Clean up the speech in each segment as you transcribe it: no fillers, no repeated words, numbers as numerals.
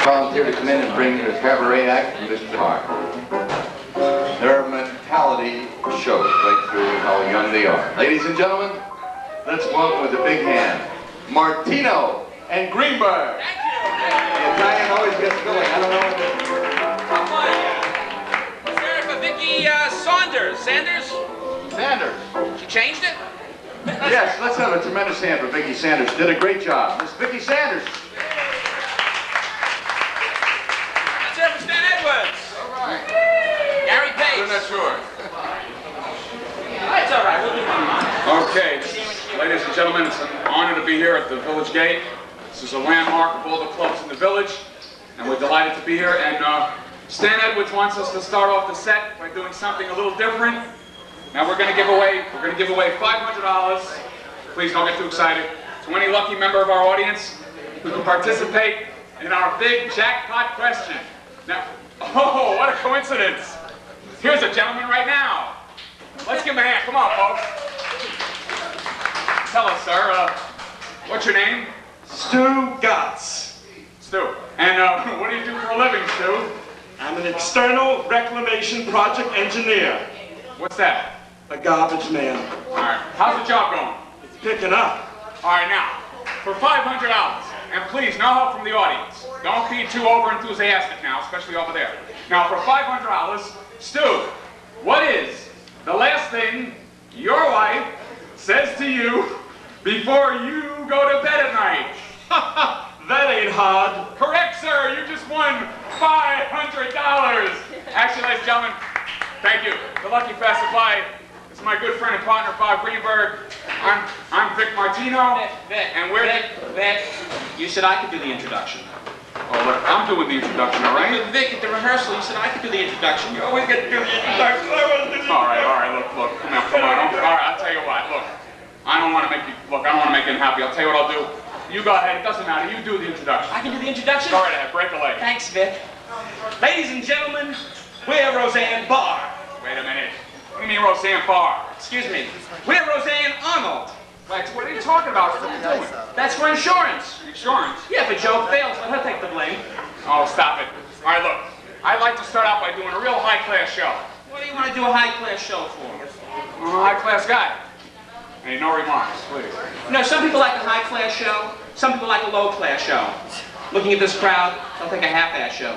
volunteer to come in and bring the cabaret act from Mr. Hart. Their mentality shows right through how young they are. Ladies and gentlemen, let's welcome with a big hand, Martino and Greenberg. Thank you. The Italian always gets going. I don't know what to do. Let's hear it for Vicky Sanders. She changed it? Yes, let's have a tremendous hand for Vicky Sanders. She did a great job. Miss Vicky Sanders. Let's hear it for Stan Edwards. All right. Gary Pace. I'm not sure. That's all right. We'll do one. Okay, ladies and gentlemen, it's an honor to be here at the Village Gate. This is a landmark of all the clubs in the village, and we're delighted to be here. And Stan Edwards wants us to start off the set by doing something a little different. Now we're going to give away $500. Please don't get too excited. To any lucky member of our audience who can participate in our big jackpot question. Now, oh, what a coincidence! Here's a gentleman right now. Let's give him a hand. Come on, folks. Tell us, sir, what's your name? Stu Gotts. Stu. And what do you do for a living, Stu? I'm an external reclamation project engineer. What's that? A garbage man. All right. How's the job going? It's picking up. All right, now, for $500, and please, no help from the audience. Don't be too over-enthusiastic now, especially over there. Now, for $500, Stu, what is the last thing your wife says to you before you go to bed at night? That ain't hard. Correct, sir. You just won $500. Actually, ladies and gentlemen, thank you. The lucky passerby is my good friend and partner, Bob Greenberg. I'm Vic Martino. Vic, and we're Vic, you said I could do the introduction. Oh, look, I'm doing the introduction, all right? Vic, at the rehearsal, you said I could do the introduction. You always get to do the introduction. I want to do the All right, look, come on. All right, I'll tell you what, look. I don't want to make you unhappy. I'll tell you what I'll do. You go ahead, it doesn't matter. You do the introduction. I can do the introduction? Go right ahead, break a leg. Thanks, Vic. Ladies and gentlemen, we're Roseanne Barr. Wait a minute. What do you mean Roseanne Barr? Excuse me. We're Roseanne Arnold. What are you talking about? What are you doing? That's for insurance. Insurance? Yeah, if a joke fails, let her take the blame. Oh, stop it. All right, look. I'd like to start out by doing a real high-class show. What do you want to do a high-class show for? I'm a high-class guy. Hey, no remarks, please. You know, some people like a high-class show, some people like a low-class show. Looking at this crowd, they'll think a half-ass show.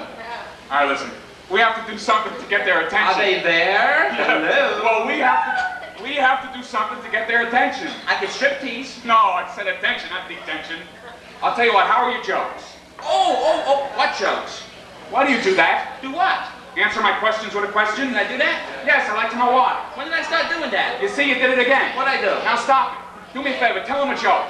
All right, listen. We have to do something to get their attention. Are they there? Hello? Well, we have to do something to get their attention. I could striptease. No, I said attention, not detention. I'll tell you what, how are your jokes? Oh, what jokes? Why do you do that? Do what? Answer my questions with a question? Did I do that? Yes, I'd like to know why. When did I start doing that? You see, you did it again. What'd I do? Now stop it. Do me a favor, tell him a joke.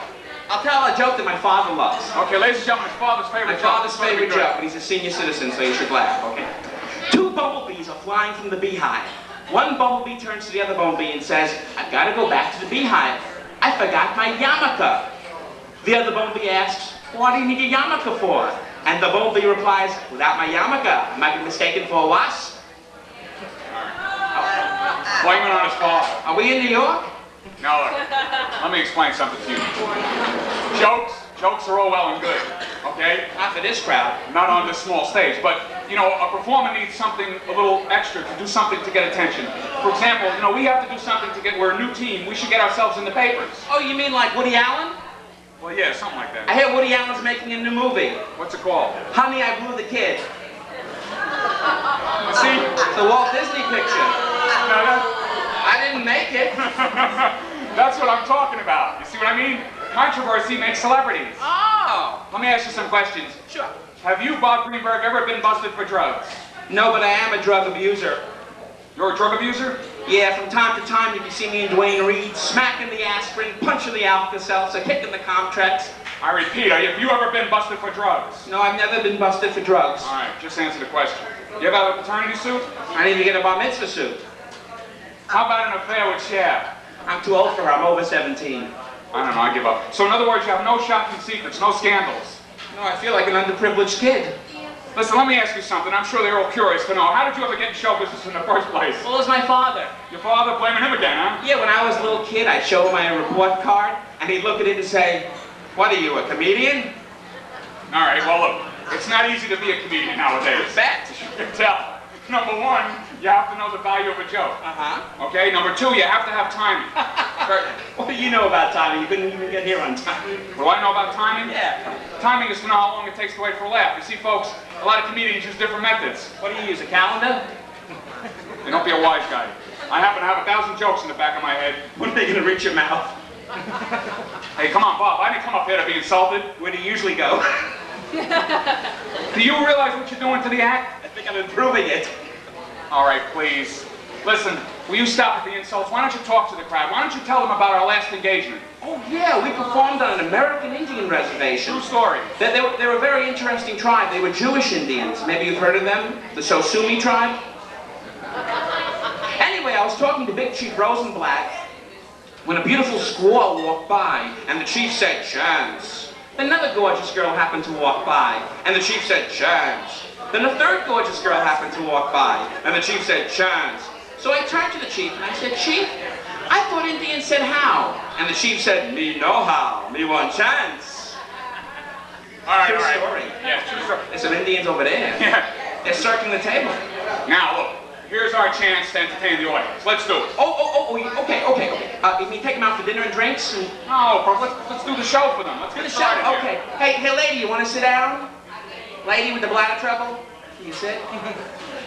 I'll tell a joke that my father loves. Okay, ladies and gentlemen, his father's favorite My joke. father's favorite joke, and he's a senior citizen, so you should laugh, okay? Two bumblebees are flying from the beehive. One bumblebee turns to the other bumblebee and says, I've got to go back to the beehive. I forgot my yarmulke. The other bumblebee asks, what do you need your yarmulke for? And the bumblebee replies, without my yarmulke, I might be mistaken for a wasp. Blame it on his father. Are we in New York? Now look, let me explain something to you. Jokes are all well and good, okay? Not for this crowd. Not on this small stage, but, you know, a performer needs something a little extra to do something to get attention. For example, you know, we have to do something to get, we're a new team, we should get ourselves in the papers. Oh, you mean like Woody Allen? Well, yeah, something like that. I hear Woody Allen's making a new movie. What's it called? Honey, I Blew the Kid. You see? The Walt Disney picture. No, I didn't make it. that's what I'm talking about. You see what I mean? Controversy makes celebrities. Oh. Let me ask you some questions. Sure. Have you, Bob Greenberg, ever been busted for drugs? No, but I am a drug abuser. You're a drug abuser? Yeah, from time to time you can see me and Dwayne Reed smacking the aspirin, punching the Alka-Seltzer, kicking the Comtrex. I repeat, have you ever been busted for drugs? No, I've never been busted for drugs. All right, just answer the question. You ever have a paternity suit? I didn't even get a bar mitzvah suit. How about an affair with Shab? I'm too old for her. I'm over 17. I don't know, I give up. So in other words, you have no shocking secrets, no scandals. No, I feel like an underprivileged kid. Listen, let me ask you something. I'm sure they're all curious to know. How did you ever get in show business in the first place? Well, it was my father. Your father blaming him again, huh? Yeah, when I was a little kid, I'd show him my report card, and he'd look at it and say, what are you, a comedian? All right, well, look. It's not easy to be a comedian nowadays. Bet. You can tell. Number one, you have to know the value of a joke. Uh-huh. Okay? Number two, you have to have timing. What do you know about timing? You couldn't even get here on time. What do I know about timing? Yeah. Timing is to know how long it takes to wait for a laugh. You see, folks, a lot of comedians use different methods. What do you use, a calendar? And don't be a wise guy. I happen to have 1,000 jokes in the back of my head. When are they going to reach your mouth? Hey, come on, Bob. I didn't come up here to be insulted. Where do you usually go? Do you realize what you're doing to the act? I think I'm improving it. All right, please. Listen, will you stop at the insults? Why don't you talk to the crowd? Why don't you tell them about our last engagement? Oh, yeah, we performed on an American Indian reservation. True story. They were a very interesting tribe. They were Jewish Indians. Maybe you've heard of them? The Sosumi tribe? Anyway, I was talking to Big Chief Rosenblatt when a beautiful squaw walked by, and the chief said, "Chance." Then another gorgeous girl happened to walk by, and the chief said, "Chance." Then a third gorgeous girl happened to walk by, and the chief said, "Chance." So I turned to the chief and I said, "Chief, I thought Indians said how." And the chief said, "Me know how, me want chance." All right, True all right. story. Yeah, true story. There's some Indians over there. Yeah. They're circling the table. Now, look. Here's our chance to entertain the audience. Let's do it. Okay. You mean take them out for dinner and drinks? And... No, bro, let's do the show for them. Let's get The show? started here. Okay. Hey, lady, you want to sit down? Lady with the bladder trouble? Can you sit?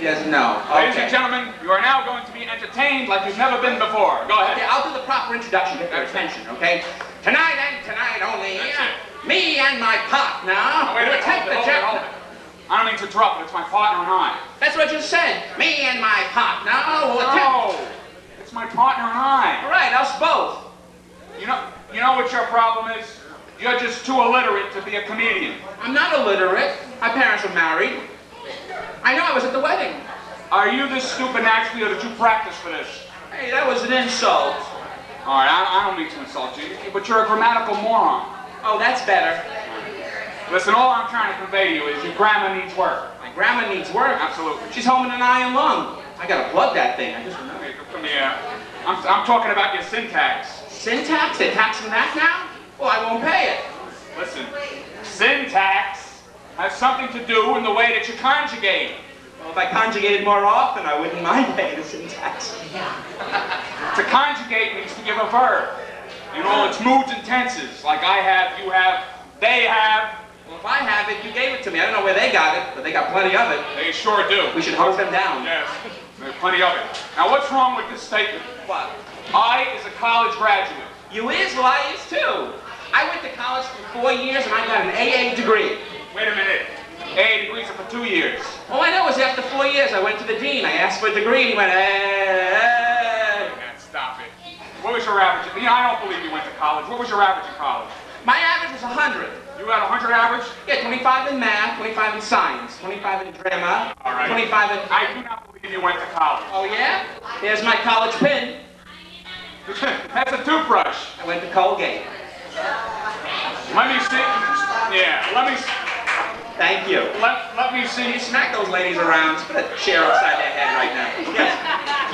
Yes, no. Ladies and Okay. gentlemen, you are now going to be entertained like you've never been before. Go ahead. Okay, I'll do the proper introduction, get their attention, okay? Tonight and tonight only, That's it. me and my partner Wait a will minute, take the jet. hold it. I don't mean to interrupt, but it's my partner and I. That's what you said. Me and my partner will attempt. No, it's my partner and I. All right, us both. You know what your problem is? You're just too illiterate to be a comedian. I'm not illiterate. My parents were married. I know I was at the wedding. Are you this stupid naturally, or did you practice for this? Hey, that was an insult. All right, I don't mean to insult you, but you're a grammatical moron. Oh, that's better. Listen, all I'm trying to convey to you is your grammar needs work. My grandma needs work. Absolutely. She's home in an eye and lung. I gotta plug that thing. I just remembered. Hey, come here. I'm talking about your syntax. Syntax? They're taxing that now? Well, I won't pay it. Listen, syntax has something to do in the way that you conjugate. Well, if I conjugated more often, I wouldn't mind paying the syntax. To conjugate means to give a verb in all its moods and tenses, like I have, you have, they have. Well, if I have it, you gave it to me. I don't know where they got it, but they got plenty of it. They sure do. We should hose them down. Yes, there's plenty of it. Now, what's wrong with this statement? What? I is a college graduate. You is? Well, I is too. I went to college for 4 years and I got an AA degree. Wait a minute. AA degrees are for 2 years. All I know is after 4 years, I went to the dean. I asked for a degree and he went, hey. Stop it. What was your average? You know, I don't believe you went to college. What was your average in college? My average was 100. You had 100 average? Yeah, 25 in math, 25 in science, 25 in grammar, All right. 25 in... I do not believe you went to college. Oh, yeah? Here's my college pin. That's a toothbrush. I went to Colgate. Let me see. Yeah, let me. Thank you. Let me see. You smack those ladies around. Just put a chair upside their head right now. Yes.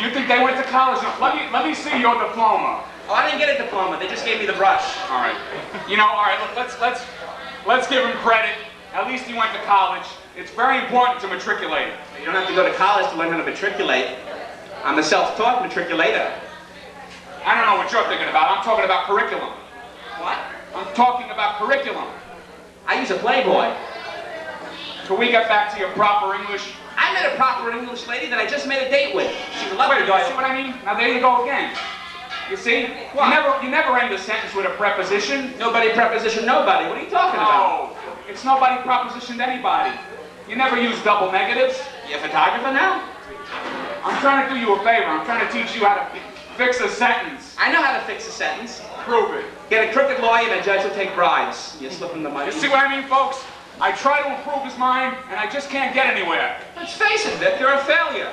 You think they went to college? No, let me see your diploma. Oh, I didn't get a diploma. They just gave me the brush. All right. You know, all right. Look, let's give him credit. At least he went to college. It's very important to matriculate. You don't have to go to college to learn how to matriculate. I'm a self-taught matriculator. I don't know what you're thinking about. I'm talking about curriculum. What? I'm talking about curriculum. I use a Playboy. Till we get back to your proper English. I met a proper English lady that I just made a date with. She's a lovely Wait, you guy. see what I mean? Now there you go again. You see? What? You never end a sentence with a preposition. Nobody preposition nobody. What are you talking about? No, it's nobody propositioned anybody. You never use double negatives. You a photographer now? I'm trying to do you a favor. I'm trying to teach you how to fix a sentence. I know how to fix a sentence. Prove it. Get a crooked lawyer and a judge will take bribes. You slip him the money. You see what I mean, folks? I try to improve his mind, and I just can't get anywhere. Let's face it, Vic, you're a failure.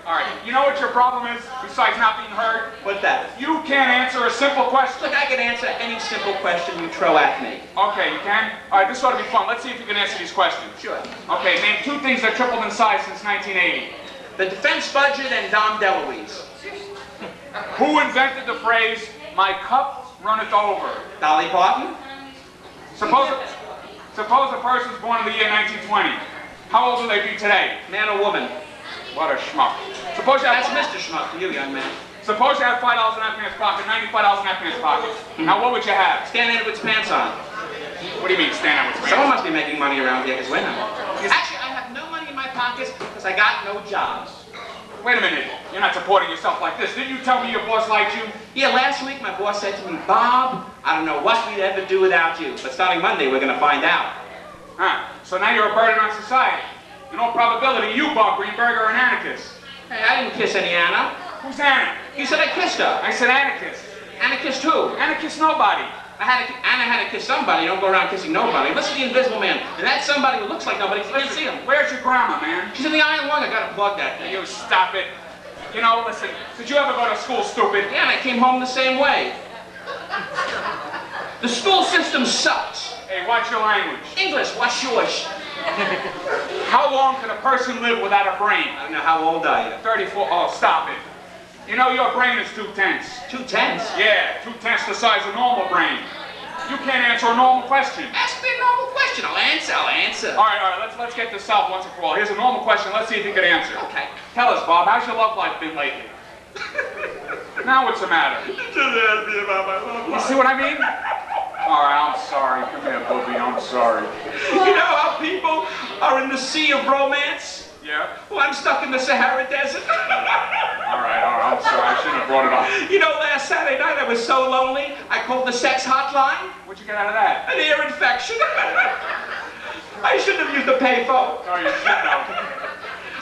All right, you know what your problem is, besides not being heard? What's that? You can't answer a simple question. Look, I can answer any simple question you throw at me. Okay, you can? All right, this ought to be fun. Let's see if you can answer these questions. Sure. Okay, name 2 things that tripled in size since 1980. The defense budget and Dom DeLuise. Who invented the phrase, "My cup runneth over"? Dolly Parton? Suppose a person's born in the year 1920. How old will they be today? Man or woman? What a schmuck. Suppose you have... That's Mr. Schmuck for you, young man. Suppose you have $5 in that man's pocket, $95 in that man's pocket. Now what would you have? Standing there with his pants on. What do you mean, stand out with his Someone pants? must be making money around here, because we're not. Actually, I have no money in my pockets because I got no jobs. Wait a minute. You're not supporting yourself like this. Didn't you tell me your boss liked you? Yeah, last week my boss said to me, Bob, I don't know what we'd ever do without you, but starting Monday we're going to find out. Huh. So now you're a burden on society. In all probability, you, Bob Greenberg, are an anarchist. Hey, I didn't kiss any Anna. Who's Anna? You said I kissed her. I said anarchist. Anna kissed who? Anna kissed nobody. Anna had to kiss somebody. You don't go around kissing nobody. Listen to the Invisible Man. And that's somebody who looks like nobody. You can't see him. Where's your grandma, man? She's in the iron lung. I gotta plug that thing. You stop it. You know, listen, did you ever go to school, stupid? Yeah, and I came home the same way. The school system sucks. Hey, watch your language. English, what's yours? How long can a person live without a brain? I don't know, how old are you? 34. Oh, stop it. You know your brain is 2/10. 2/10? Yeah, 2/10 the size of a normal brain. You can't answer a normal question. Ask me a normal question. I'll answer. All right, let's get this solved once and for all. Here's a normal question. Let's see if you can answer. Okay. Tell us, Bob, how's your love life been lately? Now what's the matter? You just asked me about my love You life. see what I mean? All right, I'm sorry. Come here, Booby. I'm sorry. You know how people are in the sea of romance? Yeah? Well, I'm stuck in the Sahara Desert. All right, I'm sorry. I shouldn't have brought it up. You know, last Saturday night I was so lonely, I called the sex hotline. What'd you get out of that? An ear infection. I shouldn't have used the payphone. Oh, you should know.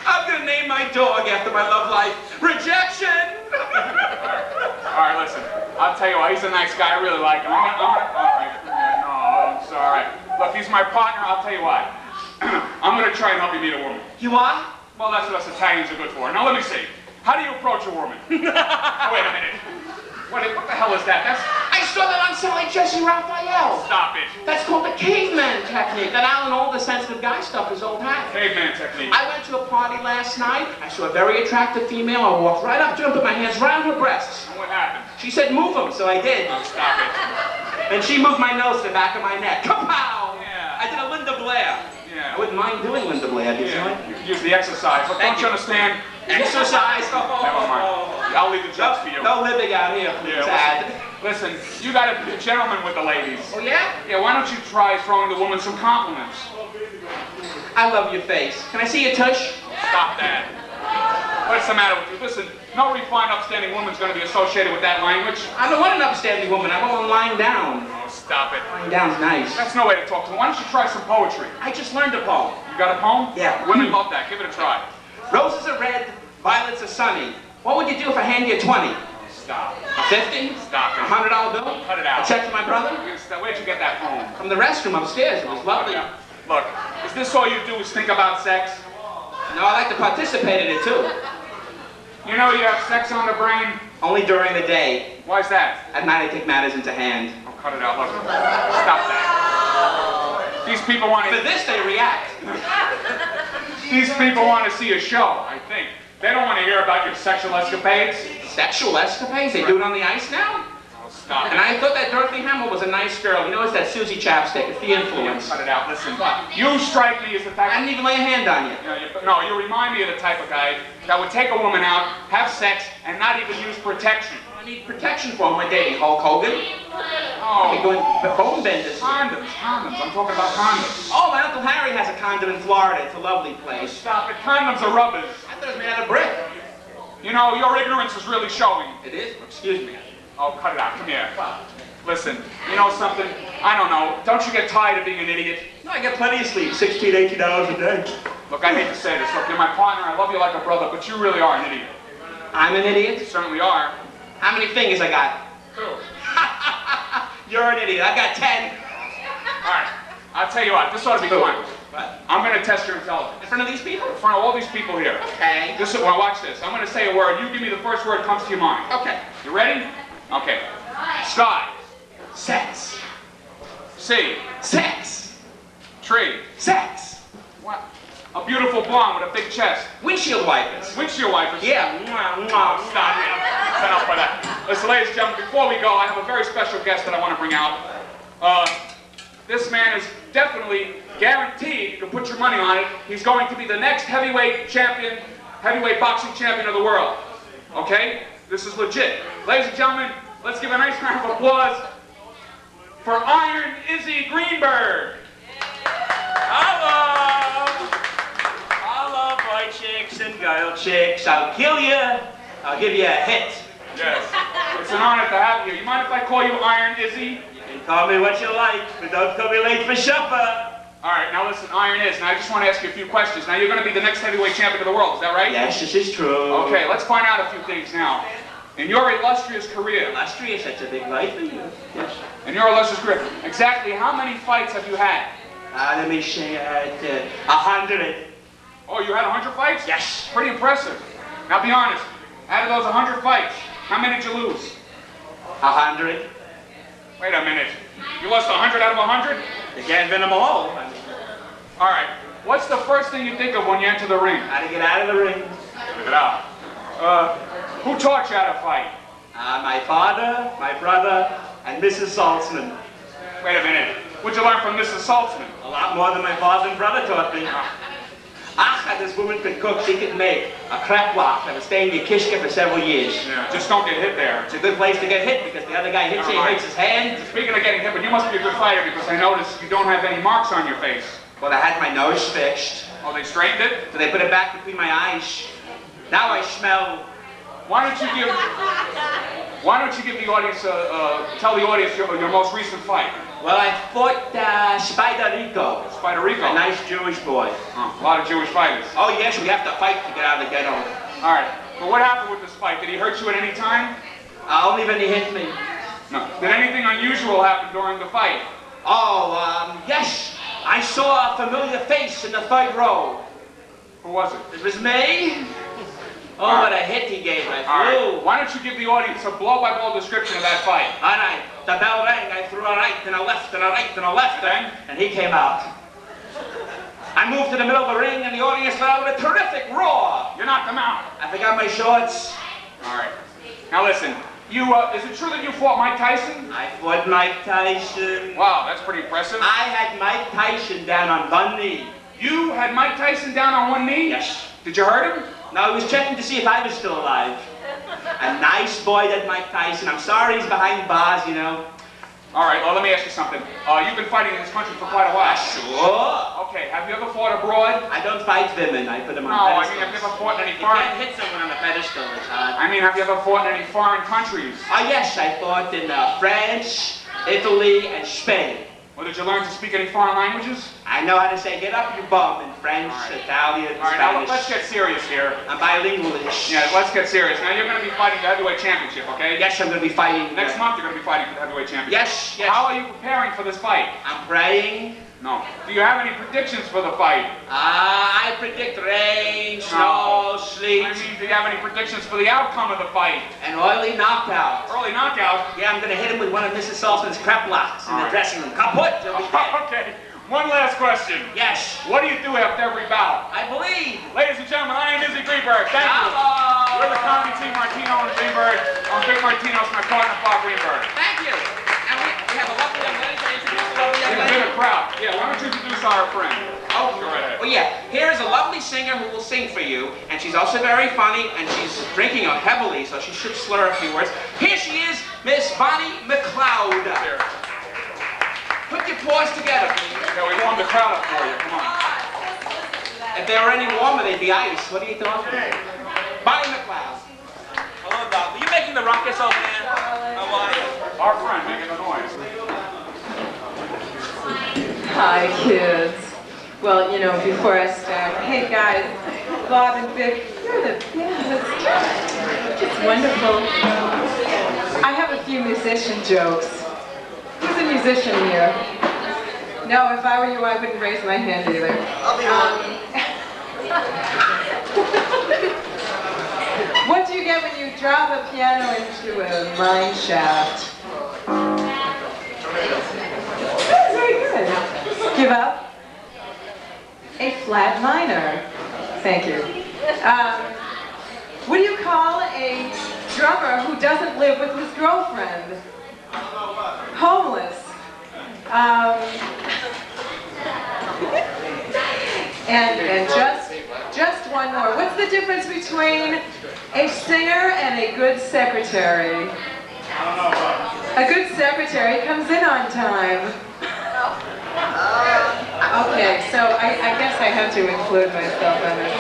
I'm gonna name my dog after my love life. Rejection! All right, listen. I'll tell you what. He's a nice guy. I really like him. All right. No, I'm sorry. Look, he's my partner. I'll tell you what. I'm gonna try and help you meet a woman. You are? Well, that's what us Italians are good for. Now, let me see. How do you approach a woman? Oh, wait a minute. What the hell is that? I saw that on something like Jesse Raphael. Stop it. That's called the caveman technique. That Alan, all the sensitive guy stuff is old hat. Caveman technique. I went to a party last night. I saw a very attractive female. I walked right up to her and put my hands right on her breasts. And what happened? She said, move them, so I did. Oh, stop it. And she moved my nose to the back of my neck. Kapow! Yeah. I did a Linda Blair. Yeah. I wouldn't mind doing Linda Blair, did Yeah. you? You can use the exercise. Look, Thank don't you you. understand? Exercise. Never mind. I'll leave the jokes for you. No living out here, please, Ad. Listen, you gotta be a gentleman with the ladies. Oh, yeah? Yeah, why don't you try throwing the woman some compliments? I love your face. Can I see your tush? Stop that. What's the matter with you? Listen, no refined, upstanding woman's gonna be associated with that language. I don't want an upstanding woman. I want one lying down. Oh, stop it. Lying down's nice. That's no way to talk to them. Why don't you try some poetry? I just learned a poem. You got a poem? Yeah. Women love that. Give it a try. Roses are red, violets are sunny. What would you do if I hand you a 20? Stop. A 50? Stop it. A $100 bill? Cut it out. A check to my brother? Where'd you get that poem? From the restroom upstairs. It was lovely. Look, is this all you do is think about sex? No, I like to participate in it too. You know you have sex on the brain? Only during the day. Why's that? At night I take matters into hand. Oh, cut it out. Look. Stop that. These people want For to... this they react. These people want to see a show, I think. They don't want to hear about your sexual escapades. Sexual escapades? They do it on the ice now? Oh, stop And it. I thought that Dorothy Hamill was a nice girl. You know, it's that Susie Chapstick. It's the influence. Cut it out. Listen, you strike me as the type I didn't even lay a hand on you. No, you remind me of the type of guy that would take a woman out, have sex, and not even use protection. I need protection for my dating Hulk Hogan. Oh, I'm going bone benders. condoms. I'm talking about condoms. Oh, my Uncle Harry has a condom in Florida. It's a lovely place. Stop it. Condoms are rubbish. I thought it was made out of brick. You know, your ignorance is really showing. It is? Excuse me. Oh, cut it out. Come here. Listen, you know something? I don't know. Don't you get tired of being an idiot? No, I get plenty of sleep. 16, 18 hours a day. Look, I hate to say this. Look, you're my partner. I love you like a brother, but you really are an idiot. I'm an You idiot? certainly are. How many fingers I got? 2. You're an idiot. I got 10. All right. I'll tell you what. This ought to be fun. What? I'm going to test your intelligence. In front of these people? In front of all these people here. Okay. Well, watch this. I'm going to say a word. You give me the first word that comes to your mind. Okay. You ready? Okay. Sky. Sex. Sea. Sex. Tree. Sex. What? A beautiful blonde with a big chest. Windshield wipers. Windshield wipers. Yeah. Mwah, mwah. Stop it. That's enough for that. Listen, ladies and gentlemen, before we go, I have a very special guest that I want to bring out. this man is definitely guaranteed, you can put your money on it, he's going to be the next heavyweight boxing champion of the world. Okay? This is legit. Ladies and gentlemen, let's give a nice round of applause for Iron Izzy Greenberg. Hello, boy chicks and girl chicks. I'll kill you. I'll give you a hit. Yes. It's an honor to have you. You mind if I call you Iron Izzy? You can call me what you like, but don't call me late for supper. All right, now listen, Iron Iz. Now I just want to ask you a few questions. Now you're going to be the next heavyweight champion of the world, is that right? Yes, this is true. Okay, let's find out a few things now. In your illustrious career. Illustrious, that's a big life for you. Yes. In your illustrious career, exactly how many fights have you had? Let me say I had 100. Oh, you had 100 fights? Yes. Pretty impressive. Now be honest. Out of those 100 fights, how many did you lose? 100. Wait a minute. You lost 100 out of 100? You can't win them all. All right. What's the first thing you think of when you enter the ring? How to get out of the ring. Get out. Who taught you how to fight? My father, my brother, and Mrs. Saltzman. Wait a minute. What'd you learn from Mrs. Saltzman? A lot more than my father and brother taught me. This woman could cook, she could make a crap wok that would stay in your kishka for several years. Yeah, just don't get hit there. It's a good place to get hit because the other guy hits you, he hits his hand. Speaking of getting hit, but you must be a good fighter because I noticed you don't have any marks on your face. Well, I had my nose fixed. Oh, they straightened it? So they put it back between my eyes. Now I smell. Why don't you give the audience, tell the audience your most recent fight? Well, I fought Spider Rico. Spider Rico? A nice Jewish boy. Oh, a lot of Jewish fighters. Oh, yes, we have to fight to get out of the ghetto. All right. But what happened with this fight? Did he hurt you at any time? Only when he hit me. No. Did anything unusual happen during the fight? Oh, yes. I saw a familiar face in the third row. Who was it? It was me. Oh, what a hit he gave me. All right. Why don't you give the audience a blow-by-blow description of that fight? All right. The bell rang. I threw a right and a left and a right and a left. And he came out. I moved to the middle of the ring and the audience let out a terrific roar. You knocked him out. I forgot my shorts. All right. Now listen. Is it true that you fought Mike Tyson? I fought Mike Tyson. Wow, that's pretty impressive. I had Mike Tyson down on one knee. You had Mike Tyson down on one knee? Yes. Did you hurt him? No, he was checking to see if I was still alive. A nice boy, that Mike Tyson. I'm sorry he's behind bars, you know. All right, well, let me ask you something. You've been fighting in this country for quite a while. Sure. Okay, have you ever fought abroad? I don't fight women. I put them on No, I pedestals. mean, have you ever fought in any You foreign... can't hit someone on a pedestal, it's hard. I mean, have you ever fought in any foreign countries? Yes, I fought in France, Italy, and Spain. Well, did you learn to speak any foreign languages? I know how to say, get up your bum in French, Italian, All right, now Spanish. let's get serious here. I'm bilingualish. Yeah, let's get serious. Now, you're going to be fighting the heavyweight championship, okay? Yes, I'm going to be fighting. Next month, you're going to be fighting for the heavyweight championship. Yes, yes. How are you preparing for this fight? I'm praying. No. Do you have any predictions for the fight? I predict rain, snow, sleet. I mean, do you have any predictions for the outcome of the fight? An early knockout. Early knockout? Yeah, I'm going to hit him with one of Mrs. Saltzman's crap locks in All the right. dressing room. Kaput! He'll be dead. Okay. One last question. Yes. What do you do after every bout? I believe. Ladies and gentlemen, I am Izzy Greenberg. Thank you. Hello. We're the comedy team, Martino and Greenberg. I'm Big Martino, it's my partner, Bob Greenberg. Thanь you. And we have a lovely young lady. Can I introduce the lovely young It's lady? been a crowd. Yeah, why don't you introduce our friend? Oh, go ahead. Well, yeah. Here's a lovely singer who will sing for you, and she's also very funny, and she's drinking heavily, so she should slur a few words. Here she is, Miss Bonnie McLeod. Here. Put your paws together, please. Yeah, we warmed the crowd up for you. Come on. If they were any warmer, they'd be ice. What are you talking about? Bonnie McLeod. Hello, Doc. Are you making the ruckus over there? How are you? Our friend making the noise. Hi, kids. Well, you know, before I start, hey guys, Bob and Vic, you're the best. It's wonderful. I have a few musician jokes. Who's a musician here? No, if I were you, I wouldn't raise my hand either. I'll be on. What do you get when you drop a piano into a mine shaft? Very good. Give up? A flat minor. Thank you. What do you call a drummer who doesn't live with his girlfriend? Homeless. And just one more. What's the difference between a singer and a good secretary? A good secretary comes in on time. Okay, so I guess I have to include myself in this.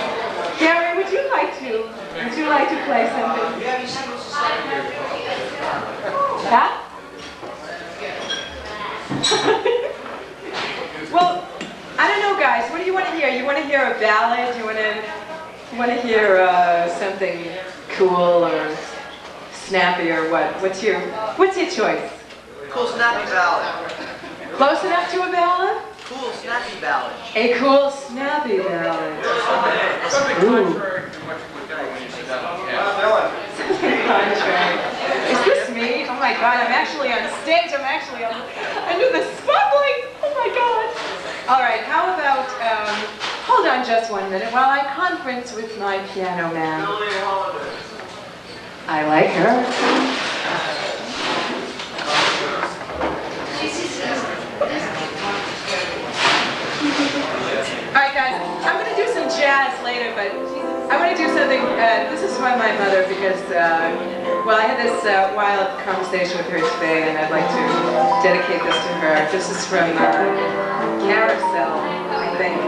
Gary, would you like to play something? Huh? Well, I don't know, guys. What do you want to hear? You want to hear a ballad? You want to hear something cool or snappy or what? What's your choice? Cool snappy ballad. Close enough to a ballad? Cool snappy ballad. A cool snappy ballad. Ooh. Something contrary. Is this me? Oh my God! I'm actually on stage. I'm actually under the spotlight. Oh my God! All right. How about? Hold on just 1 minute while I conference with my piano man. I like her. All right, guys, I'm going to do some jazz later, but I want to do something, this is from my mother because, well, I had this wild conversation with her today, and I'd like to dedicate this to her. This is from Carousel, I think.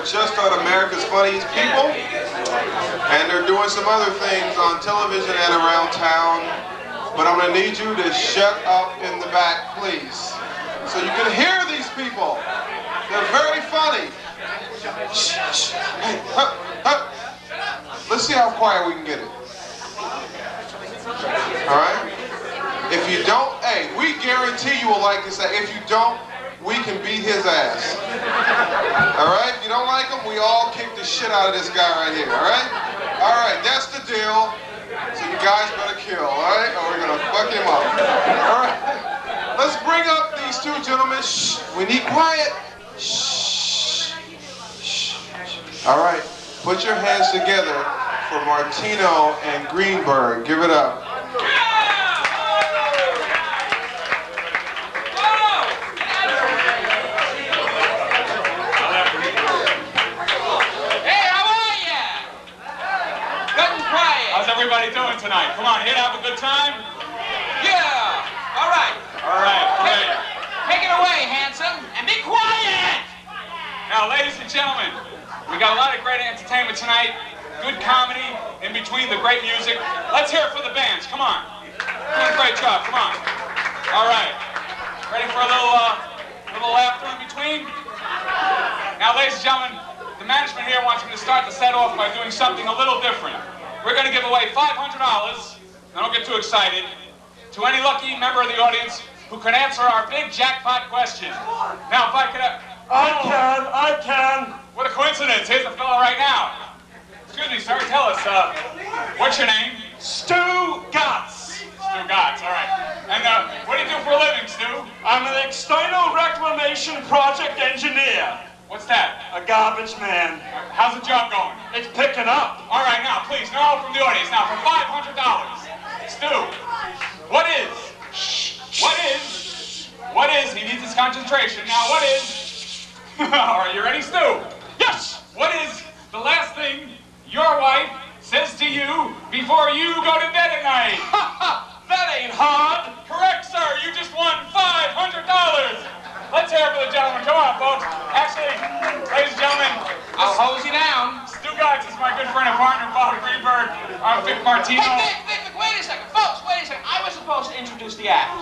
Just on America's Funniest People, and they're doing some other things on television and around town, but I'm going to need you to shut up in the back, please, so you can hear these people. They're very funny. Shh, shh. Hey, hup, hup. Let's see how quiet we can get it. All right? If you don't, hey, we guarantee you will like this. If you don't, we can beat his ass. All right? If you don't like him, we all kick the shit out of this guy right here. All right? All right, that's the deal. So you guys better kill, all right? Or we're gonna fuck him up. All right? Let's bring up these two gentlemen. Shh. We need quiet. Shh. Shh. All right. Put your hands together for Martino and Greenberg. Give it up. Everybody doing tonight? Come on, here to have a good time? Yeah! All right. All right, great. Take it away, handsome, and be quiet! Now, ladies and gentlemen, we got a lot of great entertainment tonight, good comedy, in between the great music. Let's hear it for the bands, come on. Doing a great job, come on. All right. Ready for a little laughter in between? Now, ladies and gentlemen, the management here wants me to start the set off by doing something a little different. We're going to give away $500, don't get too excited, to any lucky member of the audience who can answer our big jackpot question. Now, if I could have... I can. What a coincidence. Here's the fellow right now. Excuse me, sir. Tell us, what's your name? Stu Gotts. Stu Gotts, all right. And what do you do for a living, Stu? I'm an external reclamation project engineer. What's that? A garbage man. How's the job going? It's picking up. All right, now, please, no help from the audience. Now, for $500, Stu, what is, he needs his concentration. Now, what is, all right, you ready, Stu? Yes. What is the last thing your wife says to you before you go to bed at night? That ain't hard. Correct, sir. You just won $500. Let's hear it for the gentleman. Come on, folks. Actually, ladies and gentlemen, I'll hose you down. Stu Gotts is my good friend and partner, Bob Greenberg. I'm Vic Martino. Vic, wait a second. Folks, wait a second. I was supposed to introduce the act.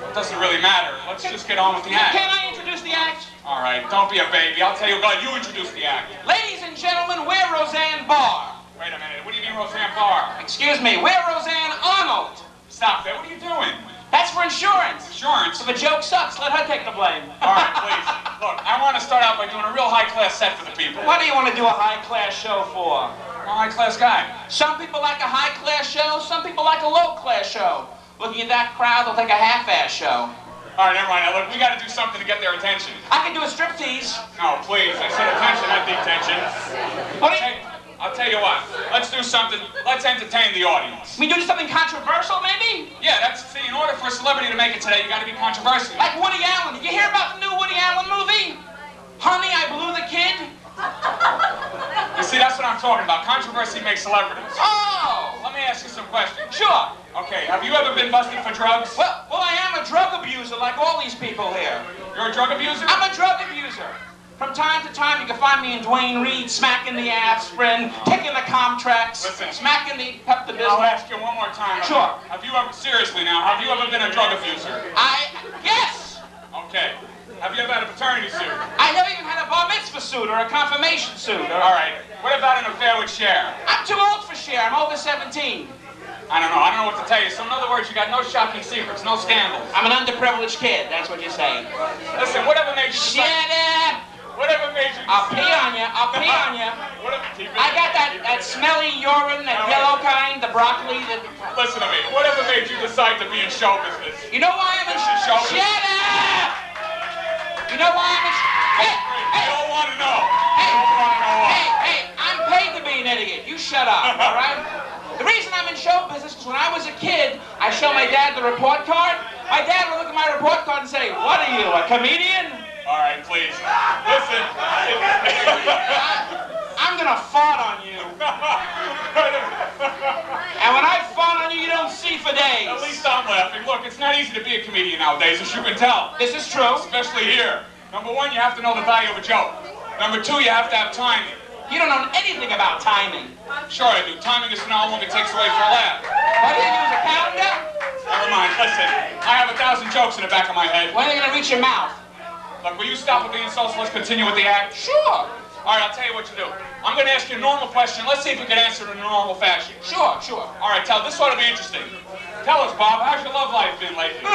It doesn't really matter. Let's just get on with the act. Can I introduce the act? All right, don't be a baby. I'll tell you what, you introduce the act. Ladies and gentlemen, we're Roseanne Barr. Wait a minute. What do you mean, Roseanne Barr? Excuse me, we're Roseanne Arnold. Stop that. What are you doing? That's for insurance. Insurance? If a joke sucks, let her take the blame. All right, please. Look, I want to start out by doing a real high-class set for the people. What do you want to do a high-class show for? I'm a high-class guy. Some people like a high-class show, some people like a low-class show. Looking at that crowd, they'll take a half-ass show. All right, never mind. Now, look, we got to do something to get their attention. I can do a striptease. No, please. I said attention, not detention. What do you... I'll tell you what. Let's do something. Let's entertain the audience. We do something controversial, maybe? Yeah, see, in order for a celebrity to make it today, you got to be controversial. Like Woody Allen. Did you hear about the new Woody Allen movie? Honey, I Blew the Kid? You see, that's what I'm talking about. Controversy makes celebrities. Oh! Let me ask you some questions. Sure. Okay, have you ever been busted for drugs? Well, I am a drug abuser like all these people here. You're a drug abuser? I'm a drug abuser. From time to time, you can find me in Dwayne Reed, smacking the aspirin, kicking the Comtrex, Listen. smacking the Pepto-Bismol. I'll ask you one more time. Sure. Have you ever, seriously now, have you ever been a drug abuser? Yes! Okay. Have you ever had a paternity suit? I never even had a bar mitzvah suit or a confirmation suit. All right. What about an affair with Cher? I'm too old for Cher. I'm over 17. I don't know what to tell you. So in other words, you got no shocking secrets, no scandals. I'm an underprivileged kid. That's what you're saying. Listen, whatever made you Shut up! Whatever made you I'll pee on you. I'll pee on you. I got that smelly urine, that yellow kind, the broccoli. Listen to me. Whatever made you decide to be in show business? You know why I'm in show business? Shut up! You know why I'm in... Hey! I don't want to know. Hey! I'm paid to be an idiot. You shut up, all right? The reason I'm in show business is when I was a kid, I show my dad the report card. My dad would look at my report card and say, "What are you, a comedian?" All right, please. Listen. I'm gonna fart on you. And when I fart on you, you don't see for days. At least I'm laughing. Look, it's not easy to be a comedian nowadays, as you can tell. This is true. Especially here. Number one, you have to know the value of a joke. Number two, you have to have timing. You don't know anything about timing. Sure I do. Timing is how long it takes away for a laugh. What do you use, a calendar? Never mind. Listen, I have 1,000 jokes in the back of my head. When are they gonna reach your mouth? Look, will you stop with the insults? Let's continue with the act. Sure. All right, I'll tell you what to do. I'm going to ask you a normal question. Let's see if you can answer it in a normal fashion. Sure. All right, this ought to be interesting. Tell us, Bob, how's your love life been lately?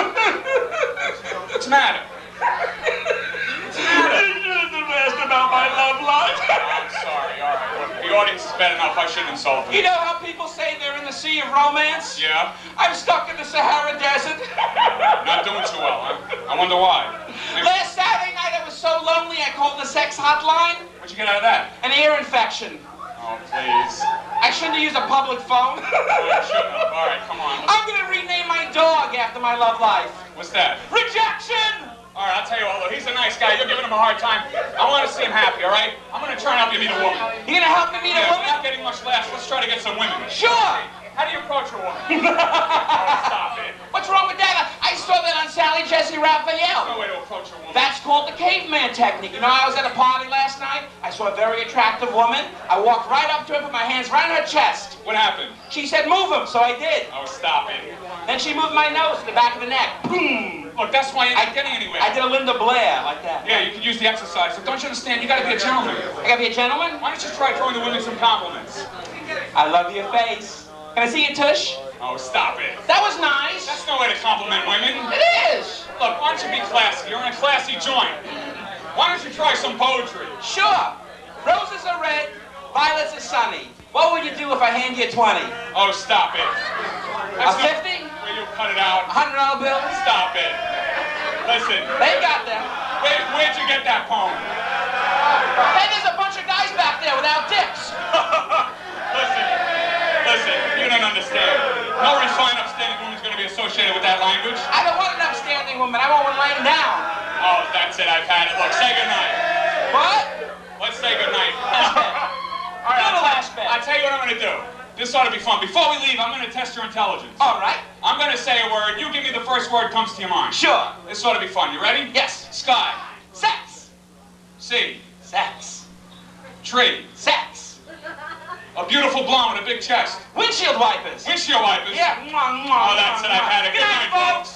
What's the matter? You shouldn't have asked about my love life. I'm sorry. All right, look, the audience is bad enough. I shouldn't insult them. You know how people say they're in the sea of romance? Yeah? I'm stuck in the Sahara Desert. Not doing too well, huh? I wonder why. Last Saturday night I was so lonely I called the sex hotline. What'd you get out of that? An ear infection. Oh, please. I shouldn't have used a public phone. Oh, you shouldn't have. All right, come on. I'm gonna rename my dog after my love life. What's that? Rejection! All right, I'll tell you what, look, he's a nice guy. You're giving him a hard time. I want to see him happy, all right? I'm going to try and help you meet a woman. You gonna help me meet a Yeah, woman? we're not getting much laughs. Let's try to get some women. Sure! How do you approach a woman? Oh, stop it. What's wrong with that? I saw that on Sally Jesse Raphael. No way to approach a woman. That's called the caveman technique. You know, I was at a party last night. I saw a very attractive woman. I walked right up to her, put my hands right on her chest. What happened? She said, "Move him," so I did. Oh, stop it. Then she moved my nose to the back of the neck. Boom! Look, that's why you're not getting anywhere. I did a Linda Blair like that. Yeah, you can use the exercise. But don't you understand? You gotta be a gentleman. I gotta be a gentleman? Why don't you try throwing the women some compliments? I love your face. Can I see your tush? Oh, stop it. That was nice. That's no way to compliment women. It is. Look, why don't you be classy? You're in a classy joint. Why don't you try some poetry? Sure. Roses are red, violets are sunny. What would you do if I hand you 20? Oh, stop it. A 50? Will you cut it out? $100 bill? Stop it. Listen. They got them. Where'd you get that poem? Hey, there's a bunch of guys back there without dicks. Listen, you don't understand. No refined, upstanding woman's going to be associated with that language. I don't want an upstanding woman. I want one laying down. Oh, that's it. I've had it. Look, say goodnight. What? Let's say goodnight. All right, I'll tell you what I'm going to do. This ought to be fun. Before we leave, I'm going to test your intelligence. All right. I'm going to say a word. You give me the first word comes to your mind. Sure. This ought to be fun. You ready? Yes. Sky. Sex. Sea. Sex. Tree. Sex. A beautiful blonde with a big chest. Windshield wipers. Windshield wipers. Yeah. Oh, that's it. I've had it. Good night, folks.